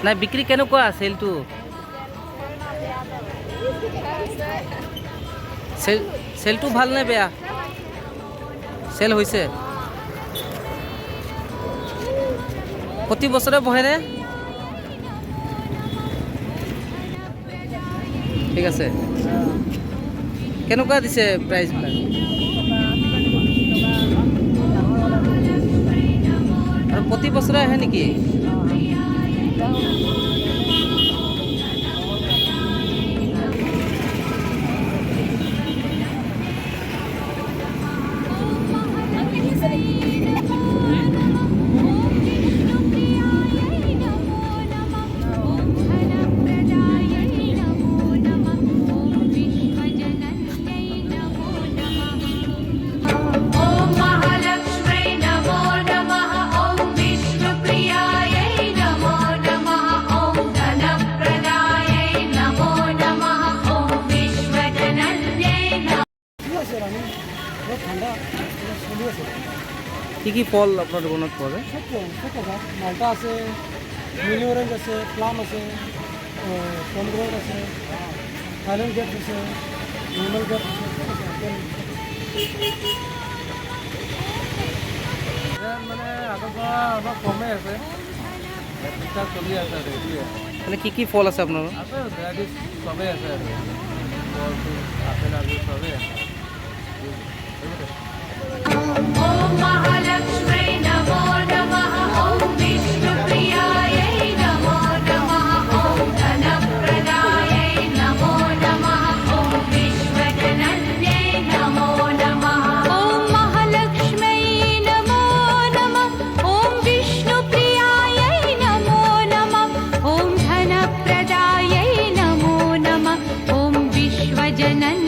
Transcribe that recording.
নাই বিক্ৰী কেনেকুৱা চেলটো চেলটো ভাল নে বেয়া চেল হৈছে প্ৰতি বছৰে বহেনে ঠিক আছে কেনেকুৱা দিছে প্ৰাইচবিলাক আৰু প্ৰতি বছৰে আহে নেকি কি ফল আপনার দোকানত পাওয়া যায় মালটা আছে মিলি অরেঞ্জ আছে প্লাম আছে পমগ্রেনেট আছে থাইল্যান্ড গ্রেপ আছে নর্মাল গ্রেপ মানে আগৰ পৰা অলপ কমেই আছে ঠিকঠাক চলি আছে আৰু এইটোৱে মানে কি ফল আছে আপোনাৰ আছে ভেৰাইটিজ চবেই আছে আৰু আপেল আলু চবেই আছে ॐ महालक्ष्म्यै नमो नमः ॐ विष्णुप्रियायै नमो नमः ॐ धनप्रदायै नमो नमः ॐ विश्वजनन्यै नमो नमः ॐ महालक्ष्म्यै नमो नमः ॐ विष्णुप्रियायै नमो नमः ॐ धनप्रदायै नमो नमः ॐ विश्वजनन्यै